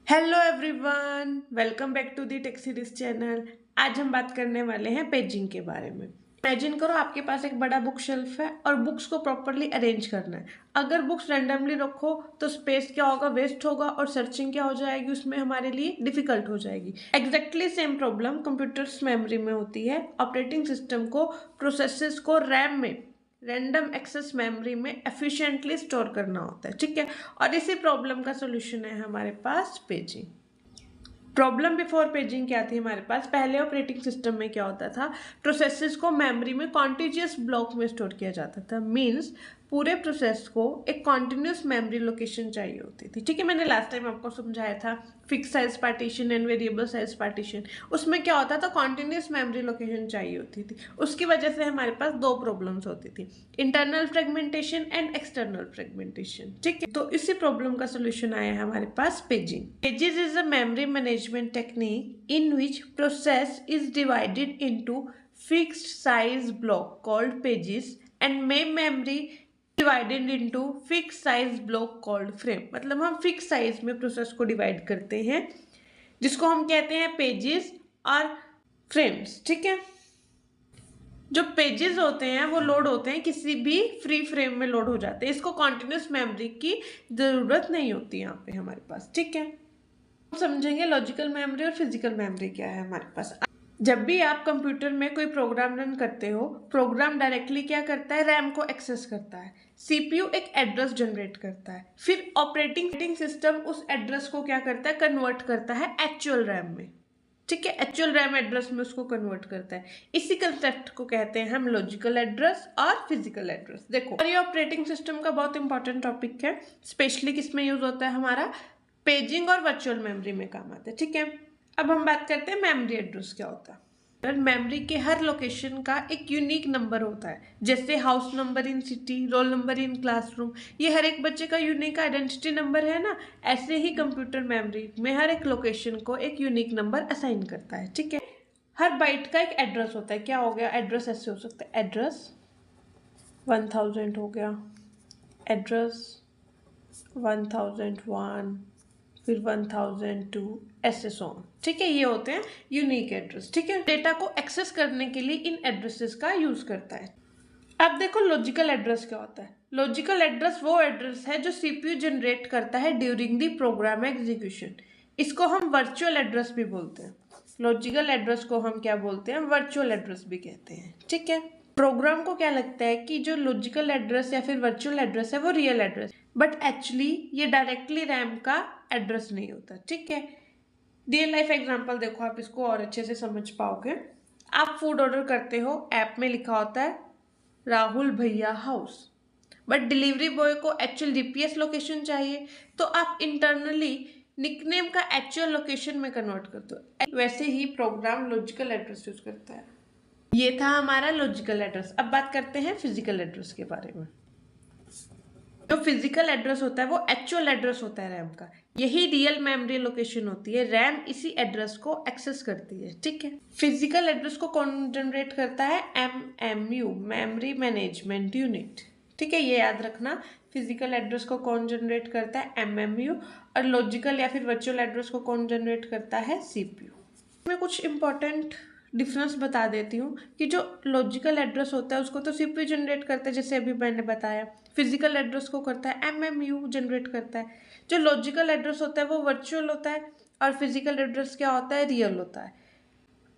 Hello everyone, welcome back to the tech series channel. आज हम बात करने वाले हैं पेजिंग के बारे में। इमेजिन करो आपके पास एक बड़ा बुक शेल्फ है और बुक्स को प्रॉपरली अरेंज करना है। अगर बुक्स रैंडमली रखो तो स्पेस क्या होगा, वेस्ट होगा और सर्चिंग क्या हो जाएगी, उसमें हमारे लिए डिफिकल्ट हो जाएगी। Exactly same problem computers memory में होती है। ऑपरेटिंग सिस्टम को प्रोसेसेस को रैम में रैंडम एक्सेस मेमोरी में एफिशिएंटली स्टोर करना होता है, ठीक है। और इसी प्रॉब्लम का सोल्यूशन है हमारे पास पेजिंग। प्रॉब्लम बिफोर पेजिंग क्या थी हमारे पास? पहले ऑपरेटिंग सिस्टम में क्या होता था, प्रोसेसेस को मेमोरी में कॉन्टिन्यूस ब्लॉक में स्टोर किया जाता था। मींस पूरे प्रोसेस को एक कॉन्टिन्यूस मेमोरी लोकेशन चाहिए होती थी, ठीक है। मैंने लास्ट टाइम आपको समझाया था fix size partition and variable size partition. उसमें क्या होता था, कॉन्टिन्यूस मेमोरी लोकेशन चाहिए होती थी। उसकी वजह से हमारे पास दो प्रॉब्लम्स होती थी, internal fragmentation and external fragmentation, ठीक है। तो इसी प्रॉब्लम का सोल्यूशन आया है हमारे पास paging. Pages is a memory management technique in which process is divided into fixed size block called pages and main memory divided into fixed size block called frame। मतलब हम फिक्स साइज में process को divide करते हैं जिसको हम कहते हैं पेजेस और फ्रेम्स, ठीक है। जो पेजेस होते हैं वो लोड होते हैं किसी भी फ्री फ्रेम में लोड हो जाते हैं। इसको कॉन्टिन्यूस मेमोरी की जरूरत नहीं होती यहाँ पे हमारे पास, ठीक है। समझेंगे लॉजिकल मेमोरी और फिजिकल मेमोरी क्या है हमारे पास। जब भी आप कंप्यूटर में कोई प्रोग्राम रन करते हो, प्रोग्राम डायरेक्टली क्या करता है, रैम को एक्सेस करता है। सीपीयू एक एड्रेस जनरेट करता है, फिर ऑपरेटिंग सिस्टम उस एड्रेस को क्या करता है, कन्वर्ट करता है एक्चुअल रैम में, ठीक है। एक्चुअल रैम एड्रेस में उसको कन्वर्ट करता है। इसी कंसेप्ट को कहते हैं हम लॉजिकल एड्रेस और फिजिकल एड्रेस। देखो, और ये ऑपरेटिंग सिस्टम का बहुत इंपॉर्टेंट टॉपिक है। स्पेशली किसमें यूज होता है, हमारा पेजिंग और वर्चुअल मेमोरी में काम आता है, ठीक है। अब हम बात करते हैं मेमोरी एड्रेस क्या होता है। मेमोरी के हर लोकेशन का एक यूनिक नंबर होता है, जैसे house number in city, roll number in classroom. ये हर एक बच्चे का यूनिक आइडेंटिटी नंबर है ना। ऐसे ही कंप्यूटर मेमोरी में हर एक लोकेशन को एक यूनिक नंबर असाइन करता है, ठीक है। हर बाइट का एक एड्रेस होता है। क्या हो गया, एड्रेस ऐसे हो सकता है, एड्रेस 1000 हो गया, एड्रेस 1001, फिर 1002, ऐसे सो, ठीक है। ये होते हैं यूनिक एड्रेस, ठीक है। डेटा को एक्सेस करने के लिए इन एड्रेसेस का यूज करता है। अब देखो लॉजिकल एड्रेस क्या होता है। लॉजिकल एड्रेस वो एड्रेस है जो सीपीयू जनरेट करता है ड्यूरिंग द प्रोग्राम एग्जीक्यूशन। इसको हम वर्चुअल एड्रेस भी बोलते हैं। लॉजिकल एड्रेस को हम क्या बोलते हैं, वर्चुअल एड्रेस भी कहते हैं, ठीक है। प्रोग्राम को क्या लगता है कि जो लॉजिकल एड्रेस या फिर वर्चुअल एड्रेस है वो रियल एड्रेस, बट एक्चुअली ये डायरेक्टली रैम का एड्रेस नहीं होता, ठीक है। रियल लाइफ एग्जांपल देखो, आप इसको और अच्छे से समझ पाओगे। आप फूड ऑर्डर करते हो, ऐप में लिखा होता है राहुल भैया हाउस, बट डिलीवरी बॉय को एक्चुअल जीपीएस लोकेशन चाहिए, तो आप इंटरनली निकनेम का एक्चुअल लोकेशन में कन्वर्ट करते हो। वैसे ही प्रोग्राम लॉजिकल एड्रेस यूज करता है। ये था हमारा लॉजिकल एड्रेस। अब बात करते हैं फिजिकल एड्रेस के बारे में। जो फिजिकल एड्रेस होता है वो एक्चुअल एड्रेस होता है रैम का। यही रियल मेमोरी लोकेशन होती है। रैम इसी एड्रेस को एक्सेस करती है, ठीक है। फिजिकल एड्रेस को कौन जनरेट करता है, एमएमयू, मेमोरी मैनेजमेंट यूनिट, ठीक है। ये याद रखना, फिजिकल एड्रेस को कौन जनरेट करता है, एमएमयू। और लॉजिकल या फिर वर्चुअल एड्रेस को कौन जनरेट करता है, सीपीयू। मैं कुछ इंपॉर्टेंट डिफरेंस बता देती हूँ कि जो लॉजिकल एड्रेस होता है उसको तो सीपीयू जनरेट करता है, जैसे अभी मैंने बताया। फिजिकल एड्रेस को करता है एमएमयू जनरेट करता है। जो लॉजिकल एड्रेस होता है वो वर्चुअल होता है और फिजिकल एड्रेस क्या होता है, रियल होता है।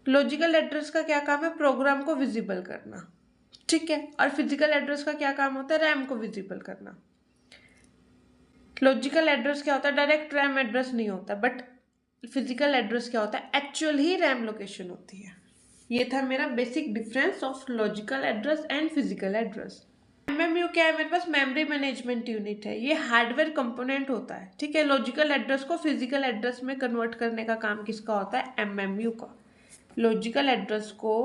लॉजिकल एड्रेस का क्या काम है, प्रोग्राम को विजिबल करना, ठीक है। और फिजिकल एड्रेस का क्या काम होता है, रैम को विजिबल करना। लॉजिकल एड्रेस क्या होता है, डायरेक्ट रैम एड्रेस नहीं होता, बट फिजिकल एड्रेस क्या होता है, एक्चुअल ही रैम लोकेशन होती है। ये था मेरा basic difference of logical address and physical address. MMU क्या है, मेरे पास मेमोरी मैनेजमेंट यूनिट है। ये हार्डवेयर कंपोनेंट होता है, ठीक है। लॉजिकल एड्रेस को फिजिकल एड्रेस में कन्वर्ट करने का काम किसका होता है, एमएमयू का। लॉजिकल एड्रेस को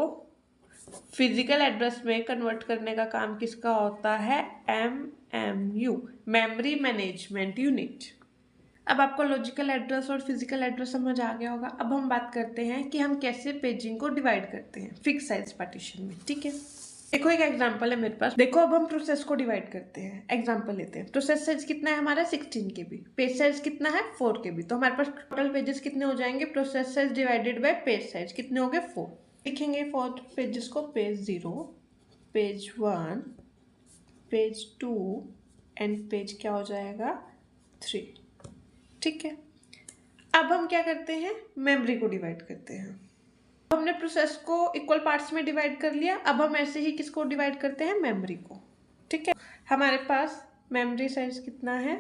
फिजिकल एड्रेस में कन्वर्ट करने का काम किसका होता है, एमएमयू, मेमोरी मैनेजमेंट यूनिट। अब आपको लॉजिकल एड्रेस और फिजिकल एड्रेस समझ आ गया होगा। अब हम बात करते हैं कि हम कैसे पेजिंग को डिवाइड करते हैं फिक्स साइज पार्टीशन में, ठीक है। देखो एक एग्जांपल है मेरे पास। देखो अब हम प्रोसेस को डिवाइड करते हैं। एग्जांपल लेते हैं। प्रोसेस साइज कितना है हमारा 16 KB। पेज साइज कितना है 4 KB। तो हमारे पास टोटल पेजेस कितने हो जाएंगे? Process size divided by page size कितने हो गए? 4। लिखेंगे फॉर पेजेस को page 0, page 1, page 2 and page क्या हो जाएगा 3। ठीक है, अब हम क्या करते हैं? मेमोरी को डिवाइड करते हैं। हमने प्रोसेस को इक्वल पार्ट्स में डिवाइड कर लिया। अब हम ऐसे ही किसको डिवाइड करते हैं? मेमोरी को। ठीक है, हमारे पास मेमोरी साइज कितना है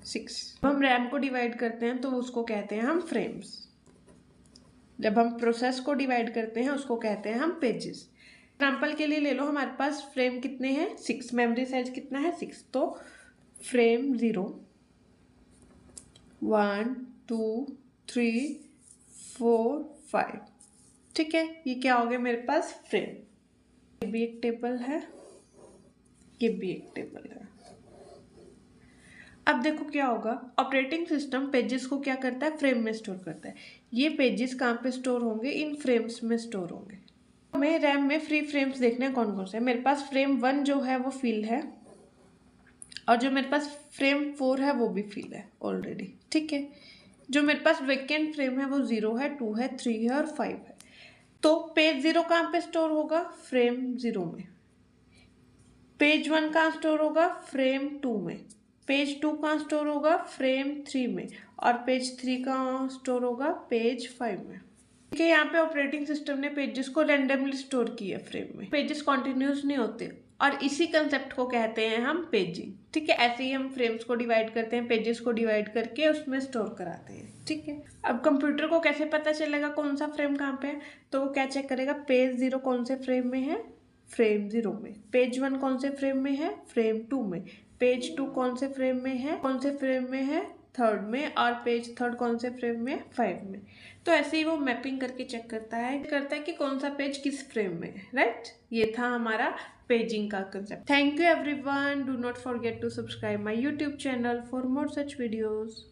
6। हम रैम को डिवाइड करते हैं तो उसको कहते हैं हम फ्रेम्स। जब हम प्रोसेस को डिवाइड करते हैं उसको कहते हैं हम पेजेस। एग्जाम्पल के लिए ले लो, हमारे पास फ्रेम कितने हैं 6, मेमोरी साइज कितना है 6। तो फ्रेम 0, 1, 2, 3, 4, 5। ठीक है, ये क्या हो गया मेरे पास? फ्रेम। ये भी एक टेबल है, ये भी एक टेबल है। अब देखो क्या होगा, ऑपरेटिंग सिस्टम पेजेस को क्या करता है? फ्रेम में स्टोर करता है। ये पेजेस कहाँ पे स्टोर होंगे? इन फ्रेम्स में स्टोर होंगे। हमें रैम में फ्री फ्रेम्स देखने हैं कौन कौन से। मेरे पास फ्रेम 1 जो है वो फिल है, और जो मेरे पास फ्रेम 4 है वो भी फिल है ऑलरेडी। ठीक है, जो मेरे पास वेकेंट फ्रेम है वो 0 है, 2 है, 3 है और 5 है। तो पेज 0 कहाँ पे स्टोर होगा? फ्रेम 0 में। पेज 1 कहाँ स्टोर होगा? फ्रेम 2 में। पेज 2 कहाँ स्टोर होगा? फ्रेम 3 में। और पेज 3 कहाँ स्टोर होगा? पेज 5 में। ठीक है, यहाँ पे ऑपरेटिंग सिस्टम ने पेजेस को रैंडमली स्टोर किया फ्रेम में। पेजेस कॉन्टिन्यूस नहीं होते, और इसी कंसेप्ट को कहते हैं हम पेजिंग। ठीक है, ऐसे ही हम फ्रेम्स को डिवाइड करते हैं, पेजेस को डिवाइड करके उसमें स्टोर कराते हैं। ठीक है, अब कंप्यूटर को कैसे पता चलेगा कौन सा फ्रेम कहाँ पे है? तो वो क्या चेक करेगा? पेज 0 कौन से फ्रेम में है? फ्रेम 0 में। पेज 1 कौन से फ्रेम में है? फ्रेम 2 में। पेज 2 कौन से फ्रेम में है? कौन से फ्रेम में है? 3rd में। और पेज 3rd कौन से फ्रेम में? 5 में। तो ऐसे ही वो मैपिंग करके चेक करता है कि कौन सा पेज किस फ्रेम में है। राइट, ये था हमारा पेजिंग का concept. Thank you everyone, do not forget to subscribe my YouTube channel for more such videos.